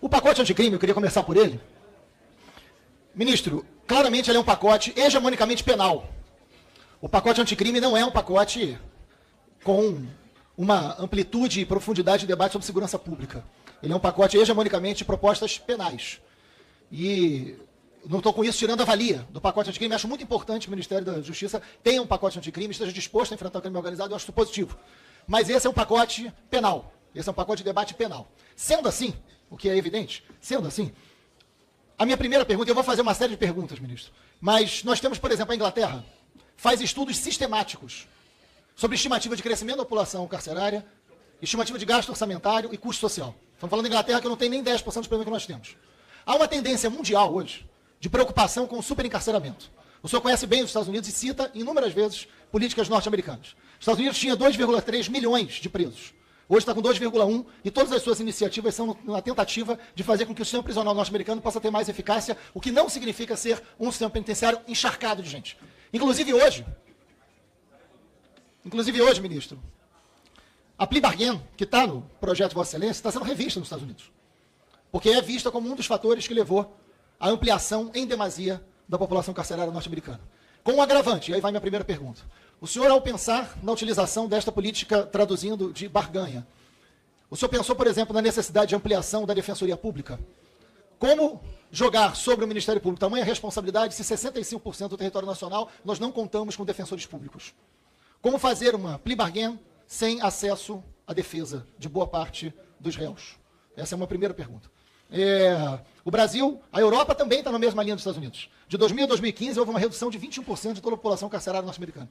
O pacote anticrime, eu queria começar por ele. Ministro, claramente ele é um pacote hegemonicamente penal. O pacote anticrime não é um pacote com uma amplitude e profundidade de debate sobre segurança pública. Ele é um pacote hegemonicamente de propostas penais. E não estou com isso tirando a valia do pacote anticrime. Acho muito importante que o Ministério da Justiça tenha um pacote anticrime, esteja disposto a enfrentar o crime organizado, eu acho isso positivo. Mas esse é um pacote penal. Esse é um pacote de debate penal. Sendo assim, o que é evidente, sendo assim, a minha primeira pergunta, eu vou fazer uma série de perguntas, ministro, mas nós temos, por exemplo, a Inglaterra, faz estudos sistemáticos sobre estimativa de crescimento da população carcerária, estimativa de gasto orçamentário e custo social. Estamos falando da Inglaterra, que não tem nem 10% dos problemas que nós temos. Há uma tendência mundial hoje de preocupação com o superencarceramento. O senhor conhece bem os Estados Unidos e cita inúmeras vezes políticas norte-americanas. Os Estados Unidos tinha 2,3 milhões de presos. Hoje está com 2,1 e todas as suas iniciativas são na tentativa de fazer com que o sistema prisional norte-americano possa ter mais eficácia, o que não significa ser um sistema penitenciário encharcado de gente. Inclusive hoje, ministro, a plea bargain, que está no projeto de Vossa Excelência, está sendo revista nos Estados Unidos. Porque é vista como um dos fatores que levou à ampliação em demasia da população carcerária norte-americana. Com um agravante, e aí vai minha primeira pergunta. O senhor, ao pensar na utilização desta política, traduzindo de barganha, o senhor pensou, por exemplo, na necessidade de ampliação da Defensoria Pública? Como jogar sobre o Ministério Público tamanha responsabilidade se 65% do território nacional nós não contamos com defensores públicos? Como fazer uma plea bargain sem acesso à defesa de boa parte dos réus? Essa é uma primeira pergunta. O Brasil, a Europa também está na mesma linha dos Estados Unidos. De 2000 a 2015 houve uma redução de 21% de toda a população carcerária norte-americana.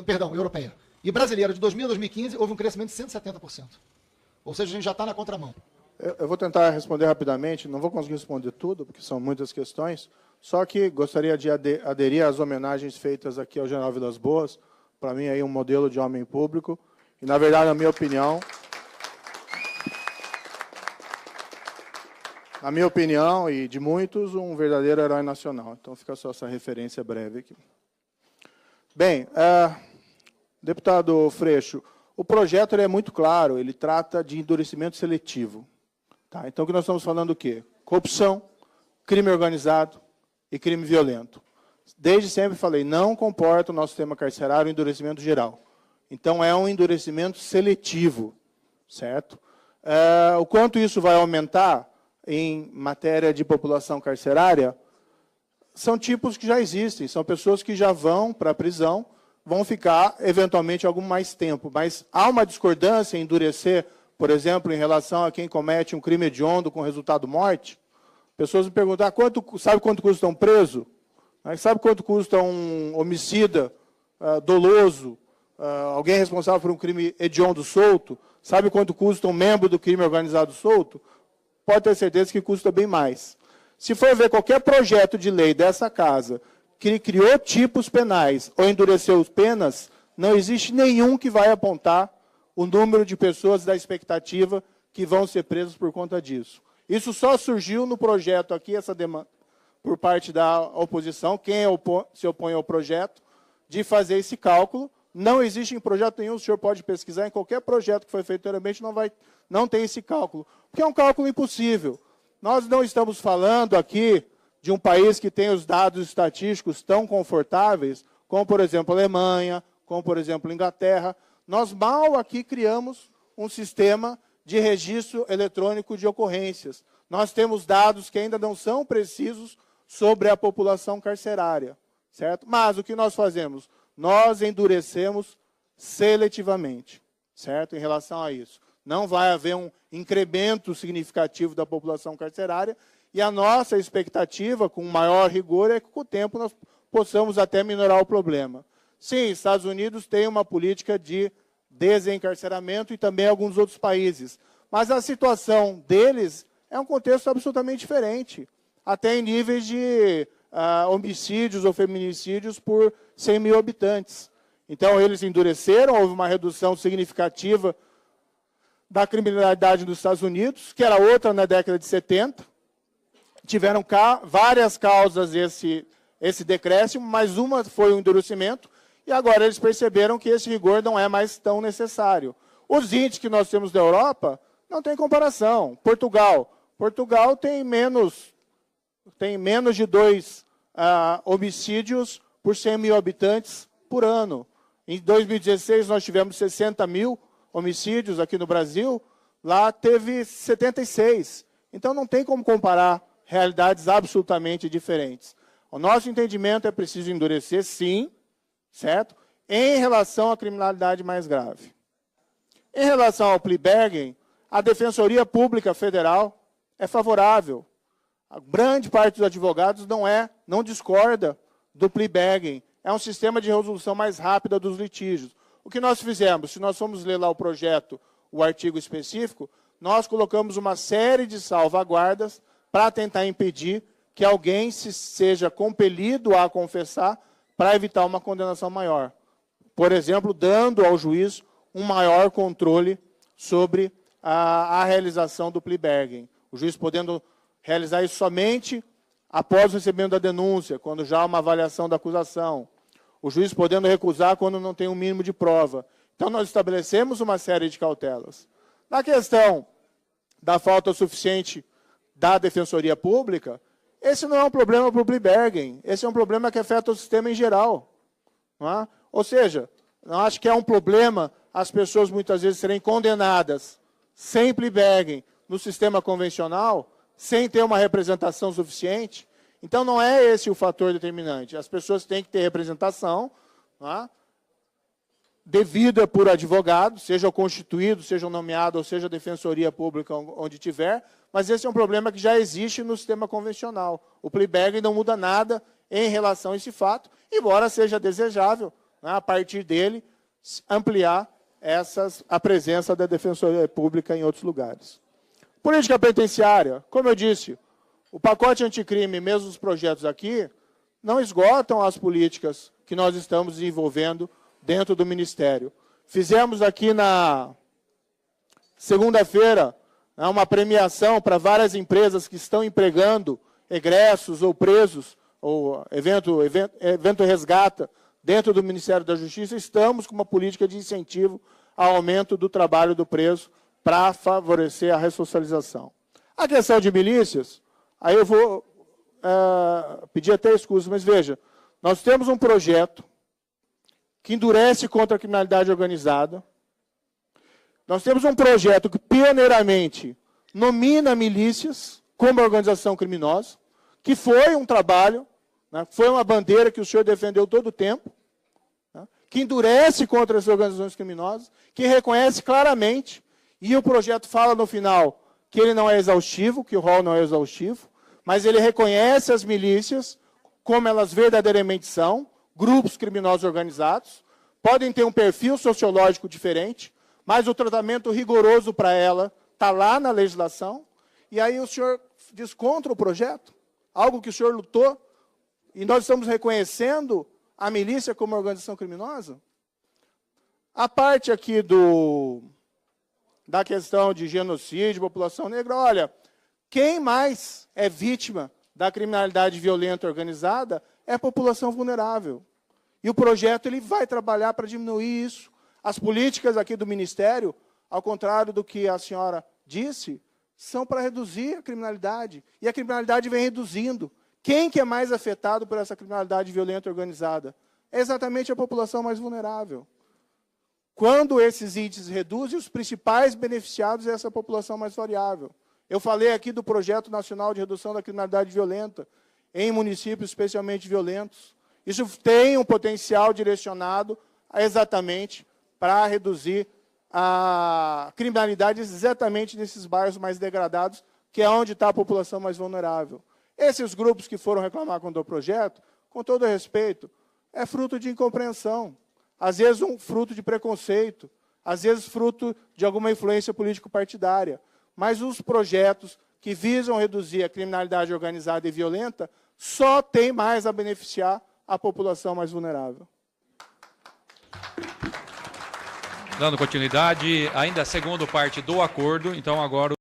Perdão, europeia. E brasileira, de 2000 a 2015, houve um crescimento de 170%. Ou seja, a gente já está na contramão. Eu vou tentar responder rapidamente, não vou conseguir responder tudo, porque são muitas questões, só que gostaria de aderir às homenagens feitas aqui ao General Vilas Boas, para mim aí um modelo de homem público, e na verdade, na minha opinião e de muitos, um verdadeiro herói nacional. Então fica só essa referência breve aqui. Bem, deputado Freixo, o projeto é muito claro, ele trata de endurecimento seletivo. Tá? Então, o que nós estamos falando o quê? Corrupção, crime organizado e crime violento. Desde sempre falei, não comporta o nosso sistema carcerário um endurecimento geral. Então, é um endurecimento seletivo, certo? O quanto isso vai aumentar em matéria de população carcerária, são tipos que já existem, são pessoas que já vão para a prisão, vão ficar, eventualmente, algum mais tempo. Mas há uma discordância em endurecer, por exemplo, em relação a quem comete um crime hediondo com resultado morte. Pessoas me perguntam, sabe quanto custa um preso? Sabe quanto custa um homicida doloso, alguém responsável por um crime hediondo solto? Sabe quanto custa um membro do crime organizado solto? Pode ter certeza que custa bem mais. Se for ver qualquer projeto de lei dessa casa que criou tipos penais ou endureceu as penas, não existe nenhum que vai apontar o número de pessoas da expectativa que vão ser presas por conta disso. Isso só surgiu no projeto aqui, essa demanda por parte da oposição, quem se opõe ao projeto, de fazer esse cálculo. Não existe em projeto nenhum, o senhor pode pesquisar, em qualquer projeto que foi feito anteriormente, não tem esse cálculo, porque é um cálculo impossível. Nós não estamos falando aqui de um país que tem os dados estatísticos tão confortáveis, como, por exemplo, a Alemanha, como, por exemplo, a Inglaterra. Nós mal aqui criamos um sistema de registro eletrônico de ocorrências. Nós temos dados que ainda não são precisos sobre a população carcerária, certo? Mas o que nós fazemos? Nós endurecemos seletivamente, certo? Em relação a isso. Não vai haver um incremento significativo da população carcerária, e a nossa expectativa, com maior rigor, é que com o tempo nós possamos até minorar o problema. Sim, Estados Unidos tem uma política de desencarceramento e também alguns outros países, mas a situação deles é um contexto absolutamente diferente, até em níveis de homicídios ou feminicídios por 100 mil habitantes. Então, eles endureceram, houve uma redução significativa da criminalidade dos Estados Unidos, que era outra na década de 70. Tiveram várias causas esse decréscimo, mas uma foi o endurecimento, e agora eles perceberam que esse rigor não é mais tão necessário. Os índices que nós temos da Europa não tem comparação. Portugal, Portugal tem menos de 2 homicídios por 100 mil habitantes por ano. Em 2016, nós tivemos 60 mil homicídios aqui no Brasil, lá teve 76. Então, não tem como comparar realidades absolutamente diferentes. O nosso entendimento é preciso endurecer, sim, certo? Em relação à criminalidade mais grave. Em relação ao plea bargain, a Defensoria Pública Federal é favorável. A grande parte dos advogados não discorda do plea bargain. É um sistema de resolução mais rápida dos litígios. O que nós fizemos? Se nós formos ler lá o projeto, o artigo específico, nós colocamos uma série de salvaguardas para tentar impedir que alguém seja compelido a confessar para evitar uma condenação maior. Por exemplo, dando ao juiz um maior controle sobre a realização do plea bargain. O juiz podendo realizar isso somente após o recebimento da denúncia, quando já há uma avaliação da acusação. O juiz podendo recusar quando não tem um mínimo de prova. Então, nós estabelecemos uma série de cautelas. Na questão da falta suficiente da Defensoria Pública, esse não é um problema para o plea bargain, esse é um problema que afeta o sistema em geral. Não é? Ou seja, não acho que é um problema as pessoas muitas vezes serem condenadas sem plea bargain no sistema convencional, sem ter uma representação suficiente. Então, não é esse o fator determinante. As pessoas têm que ter representação, não é? Devida por advogado, seja constituído, seja nomeado, ou seja a Defensoria Pública onde tiver, mas esse é um problema que já existe no sistema convencional. O plea bargain não muda nada em relação a esse fato, embora seja desejável, né, a partir dele, ampliar a presença da Defensoria Pública em outros lugares. Política penitenciária, como eu disse, o pacote anticrime, mesmo os projetos aqui, não esgotam as políticas que nós estamos desenvolvendo dentro do Ministério. Fizemos aqui na segunda-feira uma premiação para várias empresas que estão empregando egressos ou presos, ou evento resgata, dentro do Ministério da Justiça. Estamos com uma política de incentivo ao aumento do trabalho do preso para favorecer a ressocialização. A questão de milícias, aí eu vou pedir até excusa, mas veja, nós temos um projeto que endurece contra a criminalidade organizada. Nós temos um projeto que, pioneiramente, nomina milícias como organização criminosa, que foi um trabalho, né, foi uma bandeira que o senhor defendeu todo o tempo, né, que endurece contra as organizações criminosas, que reconhece claramente, e o projeto fala no final que ele não é exaustivo, que o rol não é exaustivo, mas ele reconhece as milícias como elas verdadeiramente são, grupos criminosos organizados, podem ter um perfil sociológico diferente, mas o tratamento rigoroso para ela está lá na legislação, e aí o senhor diz contra o projeto, algo que o senhor lutou, e nós estamos reconhecendo a milícia como organização criminosa? A parte aqui da questão de genocídio, população negra, olha, quem mais é vítima da criminalidade violenta organizada é a população vulnerável. E o projeto ele vai trabalhar para diminuir isso. As políticas aqui do Ministério, ao contrário do que a senhora disse, são para reduzir a criminalidade. E a criminalidade vem reduzindo. Quem que é mais afetado por essa criminalidade violenta organizada? É exatamente a população mais vulnerável. Quando esses índices reduzem, os principais beneficiados é essa população mais variável. Eu falei aqui do Projeto Nacional de Redução da Criminalidade Violenta em municípios especialmente violentos. Isso tem um potencial direcionado exatamente para reduzir a criminalidade exatamente nesses bairros mais degradados, que é onde está a população mais vulnerável. Esses grupos que foram reclamar contra o projeto, com todo respeito, é fruto de incompreensão, às vezes um fruto de preconceito, às vezes fruto de alguma influência político-partidária. Mas os projetos que visam reduzir a criminalidade organizada e violenta só têm mais a beneficiar a população mais vulnerável. Dando continuidade, ainda a segunda parte do acordo, então agora